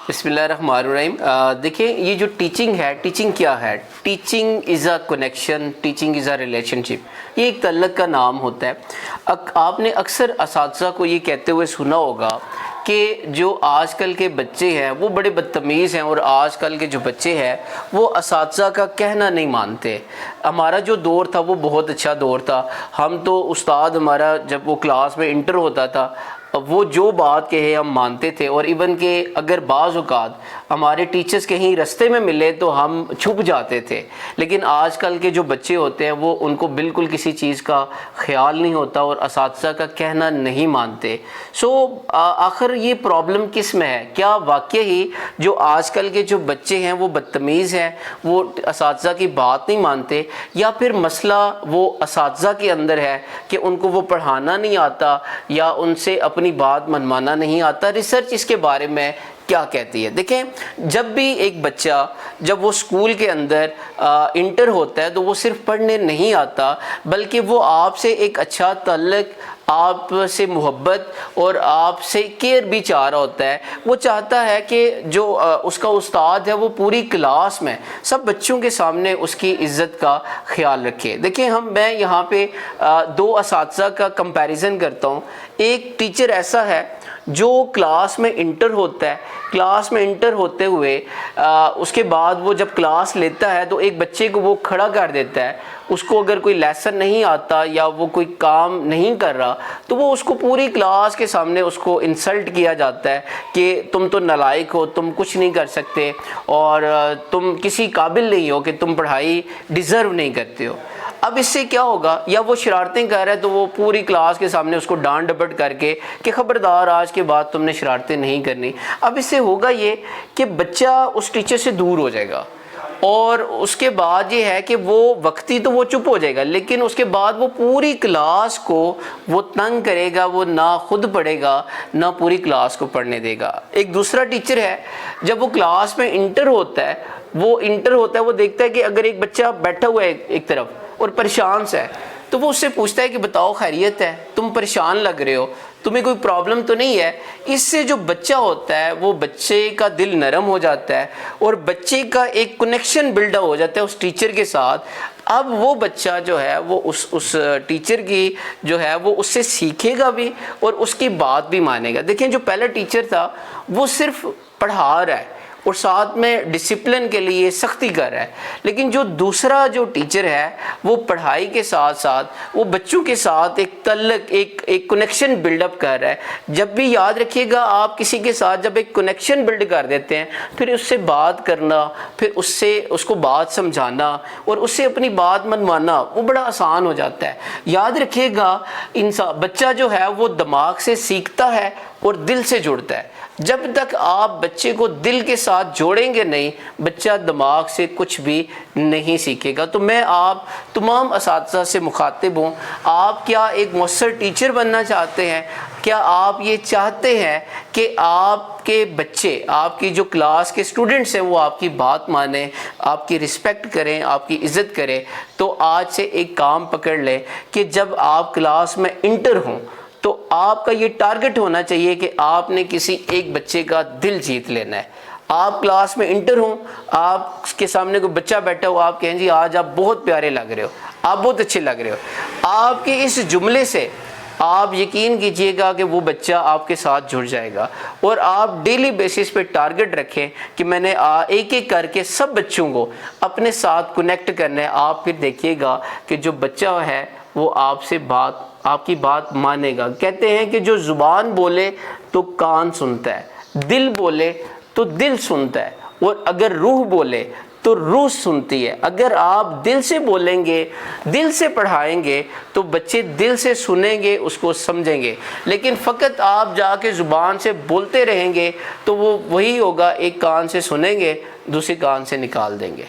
بسم اللہ الرحمن الرحیم۔ دیکھیں یہ جو ٹیچنگ ہے، ٹیچنگ کیا ہے؟ Teaching is a connection, teaching is a relationship, یہ ایک تعلق کا نام ہوتا ہے۔ آپ نے اکثر اساتذہ کو یہ کہتے ہوئے سنا ہوگا کہ جو آج کل کے بچے ہیں وہ بڑے بدتمیز ہیں، اور آج کل کے جو بچے ہیں وہ اساتذہ کا کہنا نہیں مانتے۔ ہمارا جو دور تھا وہ بہت اچھا دور تھا، ہم تو استاد ہمارا جب وہ کلاس میں انٹر ہوتا تھا وہ جو بات کہے ہم مانتے تھے، اور ایون کہ اگر بعض اوقات ہمارے ٹیچرز کہیں رستے میں ملے تو ہم چھپ جاتے تھے۔ لیکن آج کل کے جو بچے ہوتے ہیں وہ ان کو بالکل کسی چیز کا خیال نہیں ہوتا اور اساتذہ کا کہنا نہیں مانتے۔ آخر یہ پرابلم کس میں ہے؟ کیا واقعی جو آج کل کے جو بچے ہیں وہ بدتمیز ہیں، وہ اساتذہ کی بات نہیں مانتے، یا پھر مسئلہ وہ اساتذہ کے اندر ہے کہ ان کو وہ پڑھانا نہیں آتا یا ان سے اپنی بات منوانا نہیں آتا؟ ریسرچ اس کے بارے میں کیا کہتی ہے؟ دیکھیں، جب بھی ایک بچہ جب وہ اسکول کے اندر انٹر ہوتا ہے تو وہ صرف پڑھنے نہیں آتا، بلکہ وہ آپ سے ایک اچھا تعلق، آپ سے محبت اور آپ سے کیئر بھی چاہ رہا ہوتا ہے۔ وہ چاہتا ہے کہ جو اس کا استاد ہے وہ پوری کلاس میں سب بچوں کے سامنے اس کی عزت کا خیال رکھے۔ دیکھیں، میں یہاں پہ دو اساتذہ کا کمپیریزن کرتا ہوں۔ ایک ٹیچر ایسا ہے جو کلاس میں انٹر ہوتا ہے، کلاس میں انٹر ہوتے ہوئے اس کے بعد وہ جب کلاس لیتا ہے تو ایک بچے کو وہ کھڑا کر دیتا ہے، اس کو اگر کوئی لیسن نہیں آتا یا وہ کوئی کام نہیں کر رہا تو وہ اس کو پوری کلاس کے سامنے اس کو انسلٹ کیا جاتا ہے کہ تم تو نالائق ہو، تم کچھ نہیں کر سکتے، اور تم کسی قابل نہیں ہو کہ تم پڑھائی ڈیزرو نہیں کرتے ہو۔ اب اس سے کیا ہوگا؟ یا وہ شرارتیں کر رہا ہے تو وہ پوری کلاس کے سامنے اس کو ڈانٹ ڈپٹ کر کے کہ خبردار، آج کے بعد تم نے شرارتیں نہیں کرنی۔ اب اس سے ہوگا یہ کہ بچہ اس ٹیچر سے دور ہو جائے گا، اور اس کے بعد یہ ہے کہ وہ وقتی تو وہ چپ ہو جائے گا، لیکن اس کے بعد وہ پوری کلاس کو وہ تنگ کرے گا، وہ نہ خود پڑھے گا نہ پوری کلاس کو پڑھنے دے گا۔ ایک دوسرا ٹیچر ہے، جب وہ کلاس میں انٹر ہوتا ہے وہ دیکھتا ہے کہ اگر ایک بچہ بیٹھا ہوا ہے ایک طرف اور پریشان سا ہے تو وہ اس سے پوچھتا ہے کہ بتاؤ خیریت ہے، تم پریشان لگ رہے ہو، تمہیں کوئی پرابلم تو نہیں ہے؟ اس سے جو بچہ ہوتا ہے وہ بچے کا دل نرم ہو جاتا ہے، اور بچے کا ایک کنیکشن بلڈ اپ ہو جاتا ہے اس ٹیچر کے ساتھ۔ اب وہ بچہ جو ہے وہ اس ٹیچر کی جو ہے وہ اس سے سیکھے گا بھی اور اس کی بات بھی مانے گا۔ دیکھیں، جو پہلا ٹیچر تھا وہ صرف پڑھا رہا ہے اور ساتھ میں ڈسپلن کے لیے سختی کر رہا ہے، لیکن جو دوسرا جو ٹیچر ہے وہ پڑھائی کے ساتھ ساتھ وہ بچوں کے ساتھ ایک تعلق، ایک کنیکشن بلڈ اپ کر رہا ہے۔ جب بھی یاد رکھیے گا، آپ کسی کے ساتھ جب ایک کنیکشن بلڈ کر دیتے ہیں پھر اس سے بات کرنا، پھر اس کو بات سمجھانا اور اس سے اپنی بات منوانا وہ بڑا آسان ہو جاتا ہے۔ یاد رکھیے گا، بچہ جو ہے وہ دماغ سے سیکھتا ہے اور دل سے جڑتا ہے۔ جب تک آپ بچے کو دل کے ساتھ جوڑیں گے نہیں، بچہ دماغ سے کچھ بھی نہیں سیکھے گا۔ تو میں آپ تمام اساتذہ سے مخاطب ہوں، آپ کیا ایک مؤثر ٹیچر بننا چاہتے ہیں؟ کیا آپ یہ چاہتے ہیں کہ آپ کے بچے، آپ کی جو کلاس کے اسٹوڈنٹس ہیں وہ آپ کی بات مانیں، آپ کی رسپیکٹ کریں، آپ کی عزت کریں؟ تو آج سے ایک کام پکڑ لیں کہ جب آپ کلاس میں انٹر ہوں تو آپ کا یہ ٹارگٹ ہونا چاہیے کہ آپ نے کسی ایک بچے کا دل جیت لینا ہے۔ آپ کلاس میں انٹر ہوں، آپ کے سامنے کوئی بچہ بیٹھا ہو، آپ کہیں جی آج آپ بہت پیارے لگ رہے ہو، آپ بہت اچھے لگ رہے ہو، آپ کے اس جملے سے آپ یقین کیجئے گا کہ وہ بچہ آپ کے ساتھ جڑ جائے گا۔ اور آپ ڈیلی بیسس پہ ٹارگٹ رکھیں کہ میں نے ایک ایک کر کے سب بچوں کو اپنے ساتھ کنیکٹ کرنا ہے۔ آپ پھر دیکھیے گا کہ جو بچہ ہے وہ آپ کی بات مانے گا۔ کہتے ہیں کہ جو زبان بولے تو کان سنتا ہے، دل بولے تو دل سنتا ہے، اور اگر روح بولے تو روح سنتی ہے۔ اگر آپ دل سے بولیں گے، دل سے پڑھائیں گے تو بچے دل سے سنیں گے، اس کو سمجھیں گے۔ لیکن فقط آپ جا کے زبان سے بولتے رہیں گے تو وہ وہی ہوگا، ایک کان سے سنیں گے، دوسرے کان سے نکال دیں گے۔